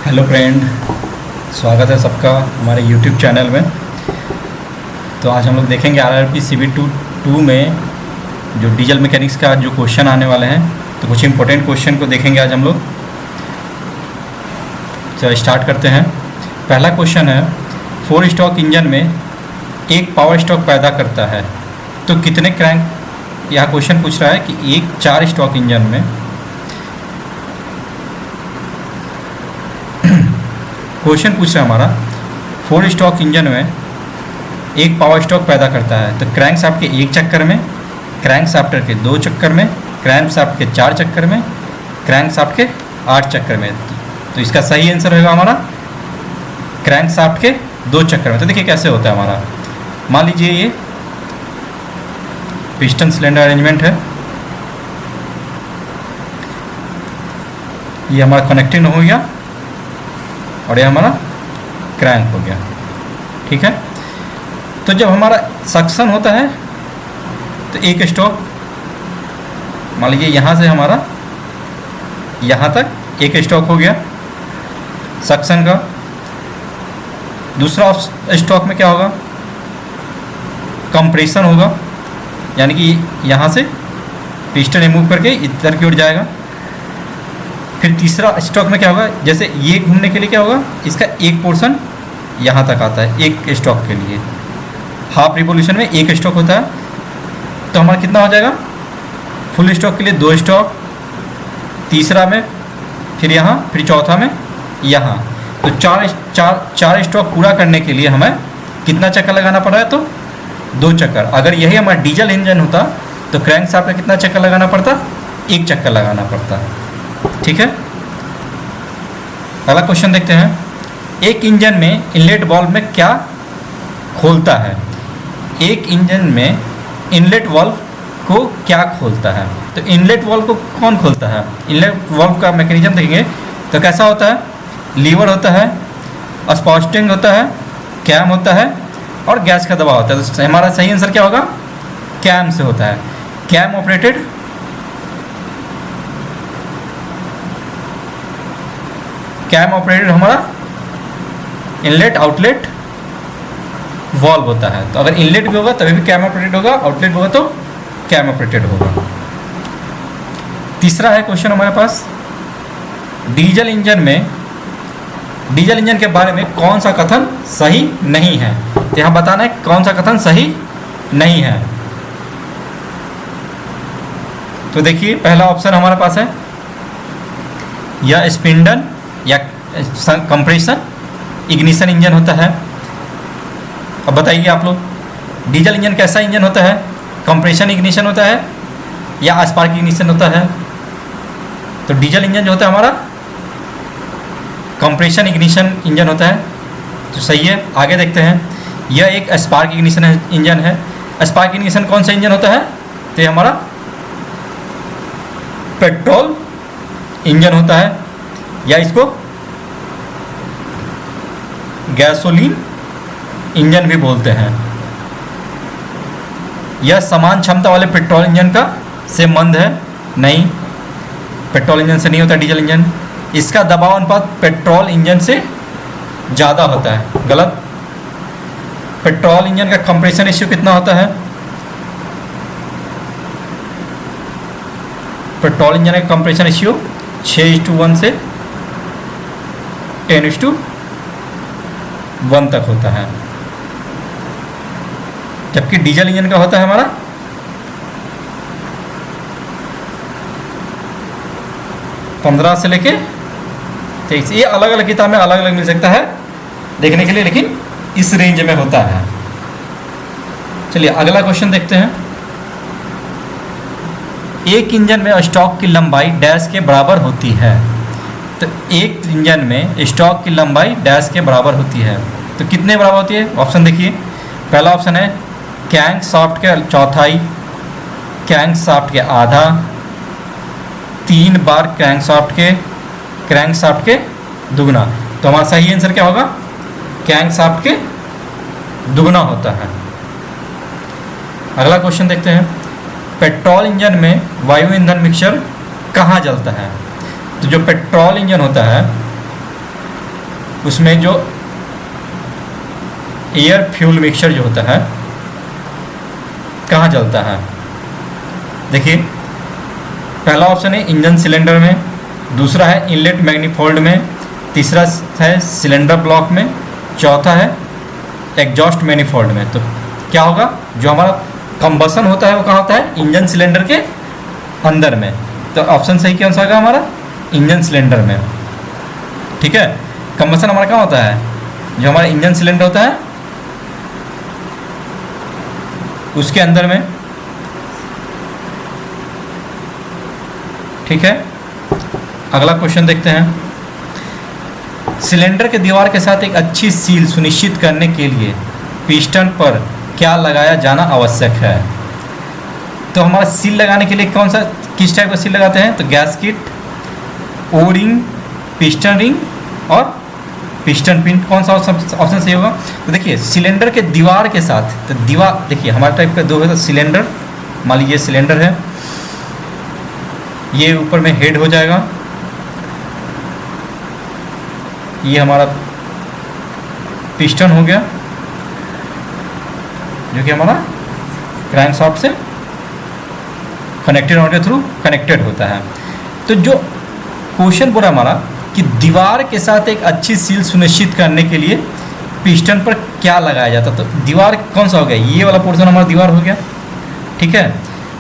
Hello friend, स्वागत है सबका हमारे यूट्यूब चैनल में। तो आज हम लोग देखेंगे आरआरबी CB2 में जो डीजल मैकेनिक्स का जो क्वेश्चन आने वाले हैं। तो कुछ इंपॉर्टेंट क्वेश्चन को देखेंगे आज हम लोग। चलो स्टार्ट करते हैं। पहला क्वेश्चन है, 4 स्ट्रोक इंजन में एक पावर स्ट्रोक पैदा करता है तो कितने क्रैंक। यह क्वेश्चन पूछ रहा है कि एक 4 स्ट्रोक इंजन में क्वेश्चन पूछ रहा है हमारा 4 स्ट्रोक इंजन में एक पावर स्ट्रोक पैदा करता है तो क्रैंक शाफ्ट के 1 चक्कर में, क्रैंक शाफ्ट के 2 चक्कर में, क्रैंक शाफ्ट के 4 चक्कर में, क्रैंक शाफ्ट के 8 चक्कर में। तो इसका सही आंसर होगा हमारा क्रैंक शाफ्ट के 2 चक्कर में। तो देखिए कैसे होता है हमारा। मान लीजिए ये पिस्टन सिलेंडर अरेंजमेंट है, ये हमारा कनेक्टिंग हो गया और ये हमारा क्रैंक हो गया। ठीक है। तो जब हमारा सक्शन होता है तो एक स्ट्रोक, मान लीजिए यहाँ से हमारा यहाँ तक एक स्ट्रोक हो गया सक्शन का। दूसरा स्ट्रोक में क्या होगा, कंप्रेशन होगा, यानी कि यहाँ से पिस्टन रिमूव करके इधर की ओर जाएगा। फिर तीसरा स्ट्रोक में क्या होगा, जैसे ये घूमने के लिए क्या होगा, इसका एक पोर्शन यहाँ तक आता है एक स्ट्रोक के लिए। हाफ रिवोल्यूशन में एक स्ट्रोक होता है तो हमारा कितना हो जाएगा, फुल स्ट्रोक के लिए 2 स्ट्रोक, तीसरा में फिर यहाँ, फिर चौथा में यहाँ। तो चार स्ट्रोक पूरा करने के लिए हमें कितना चक्कर लगाना पड़ रहा है, तो 2 चक्कर। अगर यही हमारा डीजल इंजन होता तो क्रैंक शाफ्ट में कितना चक्कर लगाना पड़ता, 1 चक्कर लगाना पड़ता। ठीक है। अगला क्वेश्चन देखते हैं। एक इंजन में इनलेट वाल्व में क्या खोलता है। एक इंजन में इनलेट वाल्व को क्या खोलता है। तो इनलेट वाल्व को कौन खोलता है, इनलेट वाल्व का मैकेनिज्म देखेंगे तो कैसा होता है, लीवर होता है, स्पाउटिंग होता है, कैम होता है और गैस का दबाव होता है। तो हमारा सही आंसर क्या होगा, कैम से होता है। कैम ऑपरेटेड हमारा इनलेट आउटलेट वाल्व होता है। तो अगर इनलेट भी होगा तभी भी कैम ऑपरेटेड होगा, आउटलेट होगा तो कैम ऑपरेटेड होगा। तीसरा है क्वेश्चन हमारे पास, डीजल इंजन के बारे में कौन सा कथन सही नहीं है। तो यहाँ बताना है कौन सा कथन सही नहीं है। तो देखिए पहला ऑप्शन हमारे पास है, या स्पिंडल या कंप्रेशन इग्निशन इंजन होता है। अब बताइए आप लोग, डीजल इंजन कैसा इंजन होता है, कंप्रेशन इग्निशन होता है या स्पार्क इग्निशन होता है। तो डीजल इंजन जो होता है हमारा कंप्रेशन इग्निशन इंजन होता है। तो सही है। आगे देखते हैं, यह एक स्पार्क इग्निशन इंजन है। स्पार्क इग्निशन कौन सा इंजन होता है, तो ये हमारा पेट्रोल इंजन होता है या इसको गैसोलीन इंजन भी बोलते हैं। यह समान क्षमता वाले पेट्रोल इंजन का संबंध है, नहीं, पेट्रोल इंजन से नहीं होता डीजल इंजन। इसका दबाव अनुपात पेट्रोल इंजन से ज़्यादा होता है, गलत। पेट्रोल इंजन का कंप्रेशन रेशियो कितना होता है, पेट्रोल इंजन का कंप्रेशन रेशियो 6:1 से 10:1 तक होता है। जबकि डीजल इंजन का होता है हमारा 15 से लेके 23। ये अलग अलग किताब में अलग अलग मिल सकता है देखने के लिए, लेकिन इस रेंज में होता है। चलिए अगला क्वेश्चन देखते हैं। एक इंजन में स्टॉक की लंबाई डैश के बराबर होती है। तो एक इंजन में स्टॉक की लंबाई डैश के बराबर होती है तो कितने बराबर होती है। ऑप्शन देखिए, पहला ऑप्शन है क्रैंक शाफ्ट के चौथाई, क्रैंक शाफ्ट के आधा, 3 बार क्रैंक शाफ्ट के दुगना। तो हमारा सही आंसर क्या होगा, क्रैंक शाफ्ट के दुगना होता है। अगला क्वेश्चन देखते हैं, पेट्रोल इंजन में वायु ईंधन मिक्सचर कहाँ जलता है। तो जो पेट्रोल इंजन होता है उसमें जो एयर फ्यूल मिक्सचर जो होता है कहाँ जलता है? देखिए, पहला ऑप्शन है इंजन सिलेंडर में, दूसरा है इनलेट मैग्नीफोल्ड में, तीसरा है सिलेंडर ब्लॉक में, चौथा है एग्जॉस्ट मैनिफोल्ड में। तो क्या होगा? जो हमारा कंबसन होता है वो कहाँ होता है? इंजन सिलेंडर के अंदर में। तो ऑप्शन सही कौन सा होगा हमारा? इंजन सिलेंडर में। ठीक है, कंबसन हमारा कहाँ होता है? जो हमारा इंजन सिलेंडर होता है उसके अंदर में। ठीक है, अगला क्वेश्चन देखते हैं। सिलेंडर के दीवार के साथ एक अच्छी सील सुनिश्चित करने के लिए पिस्टन पर क्या लगाया जाना आवश्यक है? तो हमारा सील लगाने के लिए कौन सा, किस टाइप का सील लगाते हैं? तो गैस्किट, ओ रिंग, पिस्टन रिंग और पिस्टन पिन। कौन सा ऑप्शन सही होगा? तो देखिए, सिलेंडर के दीवार के साथ, तो दीवार देखिए हमारे टाइप का दो है, सिलेंडर, मान लीजिए सिलेंडर है, ये ऊपर में हेड हो जाएगा, ये हमारा पिस्टन हो गया जो कि हमारा क्रैंकशाफ्ट से कनेक्टेड रॉड के थ्रू कनेक्टेड होता है। तो जो क्वेश्चन बोला हमारा कि दीवार के साथ एक अच्छी सील सुनिश्चित करने के लिए पिस्टन पर क्या लगाया जाता, तो दीवार कौन सा हो गया? ये वाला पोर्शन हमारा दीवार हो गया। ठीक है,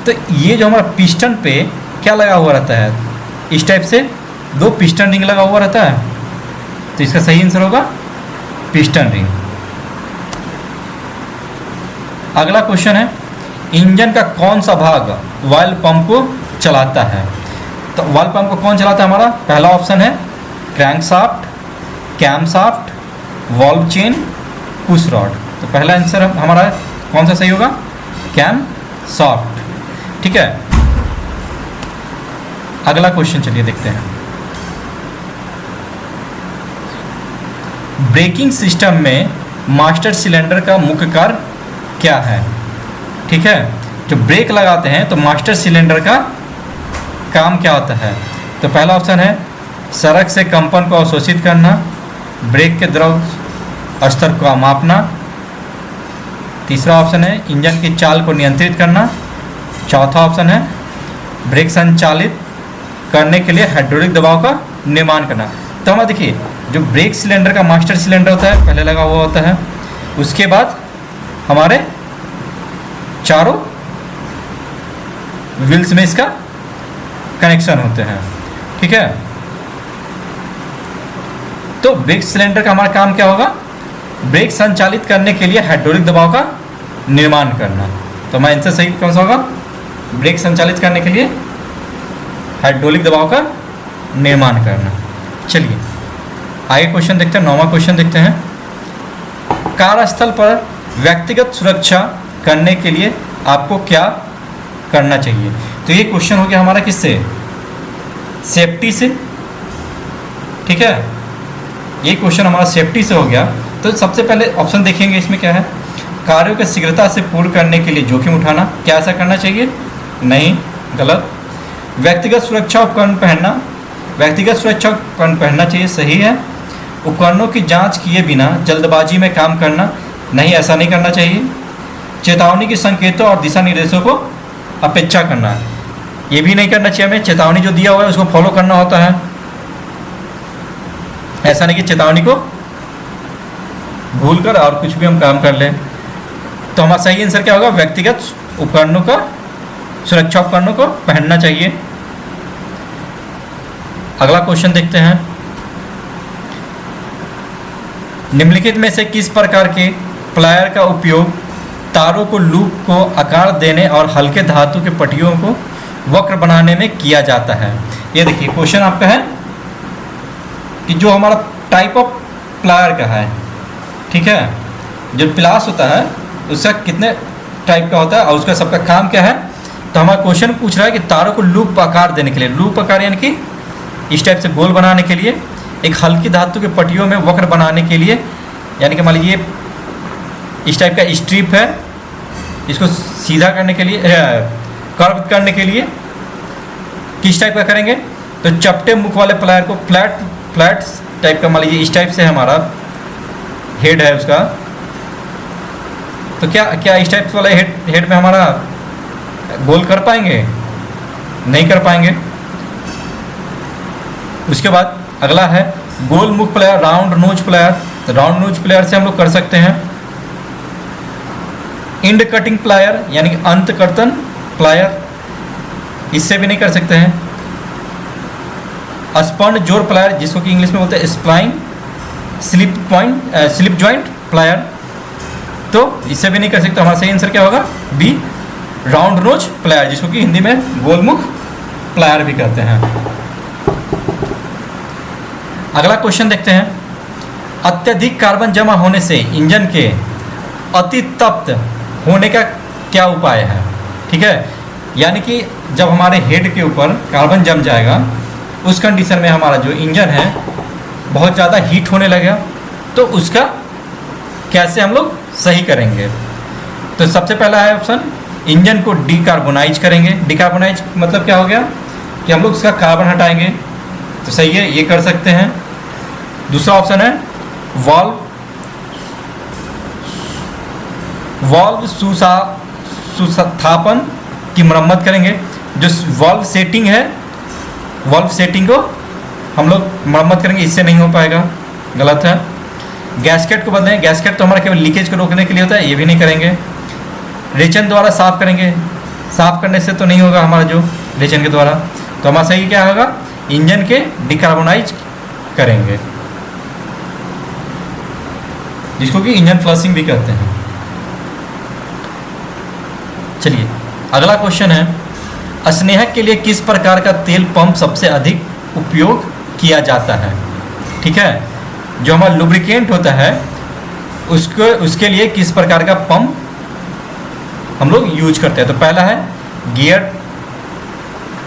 तो ये जो हमारा पिस्टन पे क्या लगा हुआ रहता है? इस टाइप से दो पिस्टन रिंग लगा हुआ रहता है, तो इसका सही आंसर होगा पिस्टन रिंग। अगला क्वेश्चन है, इंजन का कौन सा भाग वाल्व पंप को चलाता है? तो वाल्व पंप को कौन चलाता है हमारा? पहला ऑप्शन है crankshaft, camshaft, valve chain, push rod. तो पहला आंसर हमारा कौन सा सही होगा? कैमशाफ्ट। ठीक है, अगला क्वेश्चन चलिए देखते हैं। ब्रेकिंग सिस्टम में मास्टर सिलेंडर का मुख्य कार्य क्या है? ठीक है, जो ब्रेक लगाते हैं तो मास्टर सिलेंडर का काम क्या होता है? तो पहला ऑप्शन है सड़क से कंपन को अवशोषित करना, ब्रेक के द्रव स्तर को मापना, तीसरा ऑप्शन है इंजन की चाल को नियंत्रित करना, चौथा ऑप्शन है ब्रेक संचालित करने के लिए हाइड्रोलिक दबाव का निर्माण करना। तो हमारा देखिए, जो ब्रेक सिलेंडर का मास्टर सिलेंडर होता है पहले लगा हुआ होता है, उसके बाद हमारे चारों व्हील्स में इसका कनेक्शन होते हैं। ठीक है, तो ब्रेक सिलेंडर का हमारा काम क्या होगा? ब्रेक संचालित करने के लिए हाइड्रोलिक दबाव का निर्माण करना। तो हमारा आंसर सही कौन सा होगा? ब्रेक संचालित करने के लिए हाइड्रोलिक दबाव का निर्माण करना। चलिए आगे क्वेश्चन देखते हैं, 9वां क्वेश्चन देखते हैं। कार्यस्थल पर व्यक्तिगत सुरक्षा करने के लिए आपको क्या करना चाहिए? तो ये क्वेश्चन हो गया हमारा किससे? सेफ्टी से। ठीक है, ये क्वेश्चन हमारा सेफ्टी से हो गया। तो सबसे पहले ऑप्शन देखेंगे, इसमें क्या है? कार्यों को शीघ्रता से पूर्ण करने के लिए जोखिम उठाना, क्या ऐसा करना चाहिए? नहीं, गलत। व्यक्तिगत सुरक्षा उपकरण पहनना, व्यक्तिगत सुरक्षा उपकरण पहनना चाहिए, सही है। उपकरणों की जांच किए बिना जल्दबाजी में काम करना, नहीं, ऐसा नहीं करना चाहिए। चेतावनी के संकेतों और दिशा निर्देशों को अपेक्षा करना, ये भी नहीं करना चाहिए। हमें चेतावनी जो दिया हुआ है उसको फॉलो करना होता है, ऐसा नहीं कि चेतावनी को भूल कर और कुछ भी हम काम कर लें। तो हमारा सही आंसर क्या होगा? व्यक्तिगत उपकरणों का, सुरक्षा उपकरणों को पहनना चाहिए। अगला क्वेश्चन देखते हैं। निम्नलिखित में से किस प्रकार के प्लायर का उपयोग तारों को लूप को आकार देने और हल्के धातु के पट्टियों को वक्र बनाने में किया जाता है? ये देखिए क्वेश्चन आपका है कि जो हमारा टाइप ऑफ प्लायर का है, ठीक है, जो प्लास होता है उसका कितने टाइप का होता है और उसका सबका काम क्या है? तो हमारा क्वेश्चन पूछ रहा है कि तारों को लूप आकार देने के लिए, लूप आकार यानी कि इस टाइप से गोल बनाने के लिए, एक हल्की धातु के पट्टियों में वक्र बनाने के लिए, यानी कि मान लीजिए इस टाइप का स्ट्रिप है, इसको सीधा करने के लिए, कर्व करने के लिए किस टाइप का करेंगे? तो चपटे मुख वाले प्लायर को फ्लैट टाइप का, मान लीजिए इस टाइप से हमारा हेड है उसका, तो क्या क्या इस टाइप वाला हेड में हमारा गोल कर पाएंगे? नहीं कर पाएंगे। उसके बाद अगला है गोल मुख प्लेयर, राउंड नोज प्लेयर। तो राउंड नोज प्लेयर से हम लोग कर सकते हैं। इंड कटिंग प्लायर यानी कि अंत कर्तन प्लायर, इससे भी नहीं कर सकते हैं। स्पन जोड़ प्लायर, जिसको कि इंग्लिश में बोलते हैं स्प्लाइन, स्लिप जॉइंट प्लायर, तो इससे भी नहीं कर सकते। हमारा सही आंसर क्या होगा? बी, राउंड नोज प्लायर, जिसको कि हिंदी में गोलमुख प्लायर भी कहते हैं। अगला क्वेश्चन देखते हैं। अत्यधिक कार्बन जमा होने से इंजन के अति तप्त होने का क्या उपाय है? ठीक है, यानी कि जब हमारे हेड के ऊपर कार्बन जम जाएगा, उस कंडीशन में हमारा जो इंजन है बहुत ज़्यादा हीट होने लगेगा, तो उसका कैसे हम लोग सही करेंगे? तो सबसे पहला है ऑप्शन, इंजन को डिकार्बोनाइज करेंगे। डिकार्बोनाइज मतलब क्या हो गया कि हम लोग उसका कार्बन हटाएंगे, तो सही है, ये कर सकते हैं। दूसरा ऑप्शन है वाल्व सुस्थापन की मरम्मत करेंगे। जो वाल्व सेटिंग है, वाल्व सेटिंग को हम लोग मरम्मत करेंगे, इससे नहीं हो पाएगा, गलत है। गैसकेट को बदलें, गैसकेट तो हमारा केवल लीकेज को रोकने के लिए होता है, ये भी नहीं करेंगे। रेचन द्वारा साफ करेंगे, साफ करने से तो नहीं होगा हमारा जो रेचन के द्वारा, तो हमारा सही क्या होगा? इंजन के डिकार्बोनाइज करेंगे, जिसको कि इंजन फ्लशिंग भी कहते हैं। चलिए अगला क्वेश्चन है, स्नेहक के लिए किस प्रकार का तेल पंप सबसे अधिक उपयोग किया जाता है? ठीक है, जो हमारा लुब्रिकेंट होता है उसके लिए किस प्रकार का पंप हम लोग यूज करते हैं? तो पहला है गियर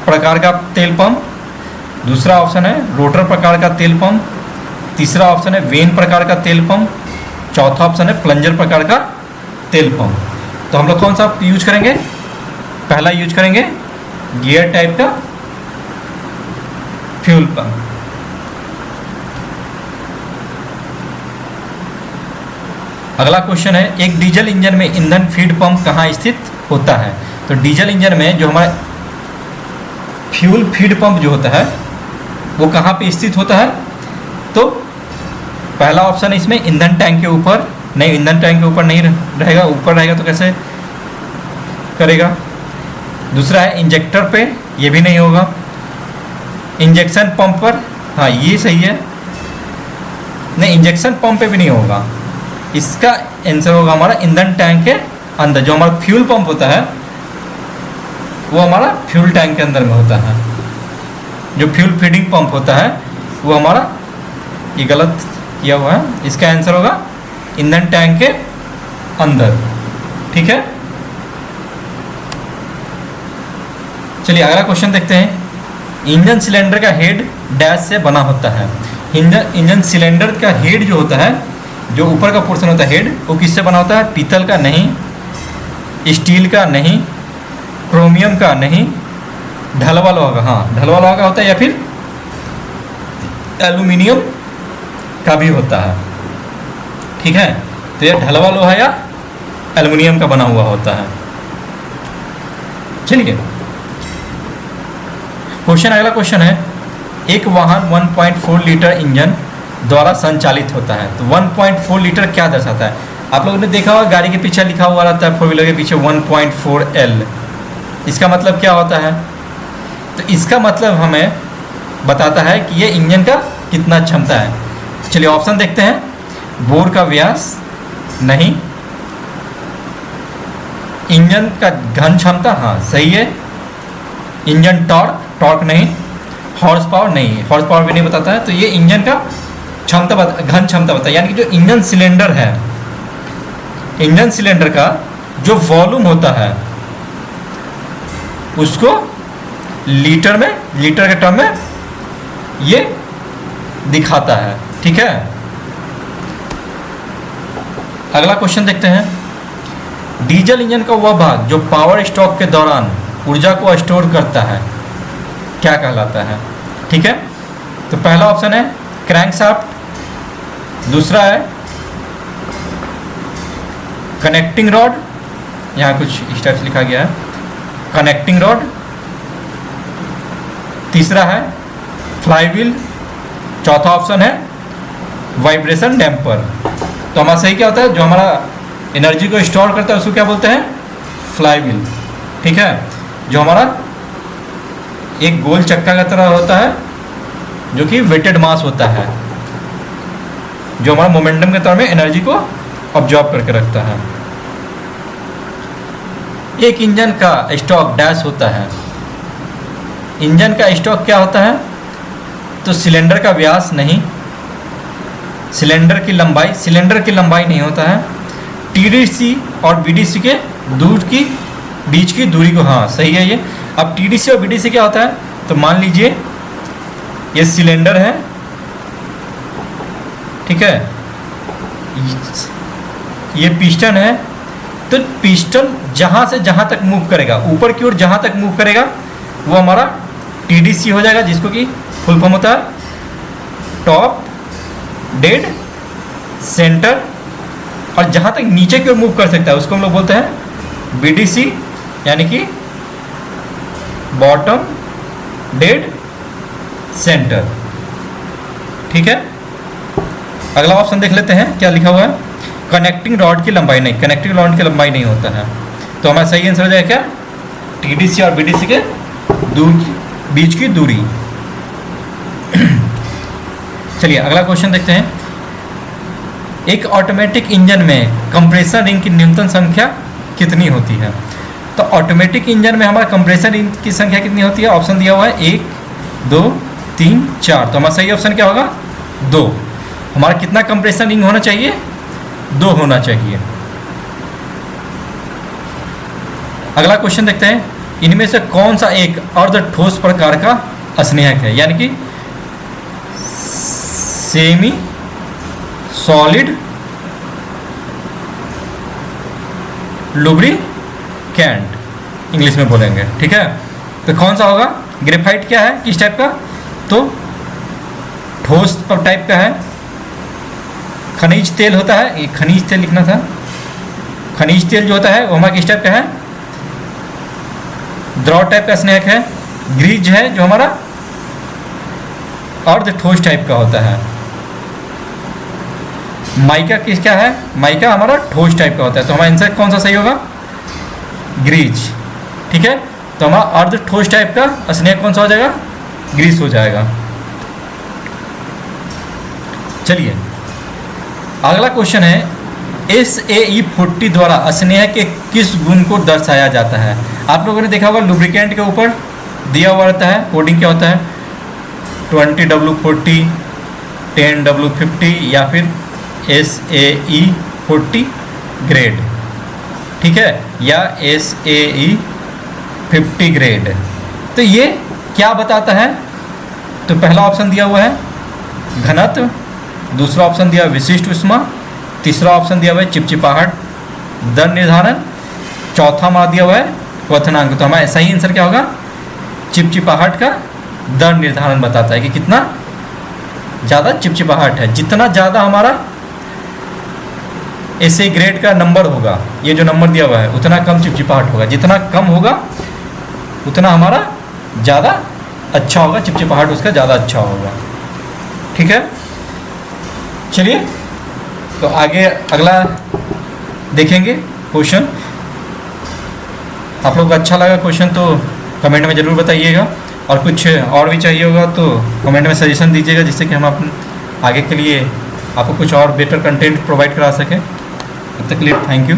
प्रकार का तेल पंप, दूसरा ऑप्शन है रोटर प्रकार का तेल पंप, तीसरा ऑप्शन है वेन प्रकार का तेल पंप, चौथा ऑप्शन है प्लंजर प्रकार का तेल पंप। तो हम लोग कौन सा यूज करेंगे? पहला यूज करेंगे गियर टाइप का फ्यूल पंप। अगला क्वेश्चन है, एक डीजल इंजन में ईंधन फीड पंप कहाँ स्थित होता है? तो डीजल इंजन में जो हमारा फ्यूल फीड पंप जो होता है वो कहाँ पे स्थित होता है? तो पहला ऑप्शन है इसमें ईंधन टैंक के ऊपर, नहीं ईंधन टैंक के ऊपर नहीं रहेगा, ऊपर रहेगा तो कैसे करेगा। दूसरा है इंजेक्टर पे, ये भी नहीं होगा। इंजेक्शन पंप पर, हाँ ये सही है, नहीं इंजेक्शन पंप पे भी नहीं होगा। इसका आंसर होगा हमारा ईंधन टैंक के अंदर। जो हमारा फ्यूल पंप होता है वो हमारा फ्यूल टैंक के अंदर में होता है। जो फ्यूल फीडिंग पंप होता है वो हमारा, ये गलत किया हुआ है, इसका आंसर होगा ईंधन टैंक के अंदर। ठीक है, चलिए अगला क्वेश्चन देखते हैं। इंजन सिलेंडर का हेड डैश से बना होता है। इंजन सिलेंडर का हेड जो होता है, जो ऊपर का पोर्शन होता है हेड, वो किससे बना होता है? पीतल का नहीं, स्टील का नहीं, क्रोमियम का नहीं, ढलवा लोहा का, हाँ ढलवा लोहा का होता है, या फिर एल्यूमिनियम का भी होता है। ठीक है, तो यह ढलवा लोहा या एल्युमिनियम का बना हुआ होता है। चलिए क्वेश्चन, अगला क्वेश्चन है, एक वाहन 1.4 लीटर इंजन द्वारा संचालित होता है। तो 1.4 लीटर क्या दर्शाता है? आप लोगों ने देखा होगा गाड़ी के पीछे लिखा हुआ रहता है, फोर व्हीलर के पीछे 1.4L। इसका मतलब क्या होता है? तो इसका मतलब हमें बताता है कि ये इंजन का कितना क्षमता है। चलिए ऑप्शन देखते हैं। बोर का व्यास नहीं, इंजन का घन क्षमता, हाँ सही है। इंजन टॉर्क नहीं, हॉर्स पावर नहीं, हॉर्स पावर भी नहीं बताता है। तो ये इंजन का क्षमता घन क्षमता बताता है, यानी कि जो इंजन सिलेंडर है, इंजन सिलेंडर का जो वॉल्यूम होता है उसको लीटर में, लीटर के टर्म में ये दिखाता है। ठीक है, अगला क्वेश्चन देखते हैं। डीजल इंजन का वह भाग जो पावर स्ट्रोक के दौरान ऊर्जा को स्टोर करता है क्या कहलाता है? ठीक है, तो पहला ऑप्शन है क्रैंकशाफ्ट, दूसरा है कनेक्टिंग रॉड, यहाँ कुछ इस टाइप से लिखा गया है कनेक्टिंग रॉड, तीसरा है फ्लाईव्हील, चौथा ऑप्शन है वाइब्रेशन डैम्पर। तो हमारा सही क्या होता है, जो हमारा एनर्जी को स्टोर करता है उसको क्या बोलते हैं, फ्लाईव्हील। ठीक है, जो हमारा एक गोल चक्का की तरह होता है जो कि वेटेड मास होता है, जो हमारा मोमेंटम के तौर में एनर्जी को ऑब्जॉर्ब करके रखता है। एक इंजन का स्टॉक डैश होता है। इंजन का स्टॉक क्या होता है, तो सिलेंडर का व्यास नहीं, सिलेंडर की लंबाई नहीं होता है, टीडीसी और बीडीसी के बीच की दूरी को, हाँ सही है ये। अब टीडीसी और बीडीसी क्या होता है, तो मान लीजिए ये सिलेंडर है, ठीक है, ये पिस्टन है, तो पिस्टन जहाँ से जहाँ तक मूव करेगा, ऊपर की ओर जहाँ तक मूव करेगा वो हमारा टीडीसी हो जाएगा, जिसको कि फुल फॉर्म होता है टॉप डेड सेंटर, और जहाँ तक नीचे की ओर मूव कर सकता है उसको हम लोग बोलते हैं बीडीसी, यानी कि बॉटम डेड सेंटर। ठीक है, अगला ऑप्शन देख लेते हैं क्या लिखा हुआ है, कनेक्टिंग रॉड की लंबाई नहीं, कनेक्टिंग रॉड की लंबाई नहीं होता है। तो हमारा सही आंसर हो जाएगा क्या, टीडीसी और बीडीसी के बीच की दूरी। चलिए अगला क्वेश्चन देखते हैं। एक ऑटोमेटिक इंजन में कंप्रेसर रिंग की न्यूनतम संख्या कितनी होती है। तो ऑटोमेटिक इंजन में हमारा कंप्रेसर रिंग की संख्या कितनी होती है, ऑप्शन दिया हुआ है 1 2 3 4। तो हमारा सही ऑप्शन क्या होगा, 2। हमारा कितना कंप्रेसर रिंग होना चाहिए, 2 होना चाहिए। अगला क्वेश्चन देखते हैं, इनमें से कौन सा एक अर्ध ठोस प्रकार का स्नेहक है, यानी कि सेमी सॉलिड लुब्रिकेंट इंग्लिश में बोलेंगे। ठीक है, तो कौन सा होगा, ग्रेफाइट क्या है, किस टाइप का, तो ठोस टाइप का है। खनिज तेल होता है, ये खनिज तेल लिखना था, खनिज तेल जो होता है वो हमारा किस टाइप का है, द्रव टाइप का स्नेहक है। ग्रीज है जो हमारा अर्ध ठोस टाइप का होता है। माइका किस क्या है, माइका हमारा ठोस टाइप का होता है। तो हमारा आंसर कौन सा सही होगा, ग्रीज। ठीक है, तो हमारा अर्ध ठोस टाइप का स्नेहक कौन सा हो जाएगा, ग्रीस हो जाएगा। चलिए अगला क्वेश्चन है, SAE40 द्वारा स्नेह के किस गुण को दर्शाया जाता है। आप लोगों ने देखा होगा लुब्रिकेंट के ऊपर दिया हुआ रहता है, कोडिंग क्या होता है 20W40, 10W50 या फिर SAE40 ग्रेड। ठीक है, या SAE50 ग्रेड। तो ये क्या बताता है, तो पहला ऑप्शन दिया हुआ है घनत्व, दूसरा ऑप्शन दिया विशिष्ट ऊष्मा, तीसरा ऑप्शन दिया हुआ है चिपचिपाहट दर निर्धारण, चौथा हमारा दिया हुआ है क्वथनांक। तो हमारा सही आंसर क्या होगा, चिपचिपाहट का दर निर्धारण बताता है कि कितना ज़्यादा चिपचिपाहट है। जितना ज़्यादा हमारा ऐसे ग्रेड का नंबर होगा, ये जो नंबर दिया हुआ है, उतना कम चिपचिपाहट होगा। जितना कम होगा उतना हमारा ज़्यादा अच्छा होगा, चिपचिपाहट उसका ज़्यादा अच्छा होगा। ठीक है, चलिए तो आगे अगला देखेंगे क्वेश्चन। आप लोग को अच्छा लगा क्वेश्चन तो कमेंट में ज़रूर बताइएगा, और कुछ और भी चाहिए होगा तो कमेंट में सजेशन दीजिएगा, जिससे कि हम अपने आगे के लिए आपको कुछ और बेटर कंटेंट प्रोवाइड करा सकें। तब तक के लिए थैंक यू।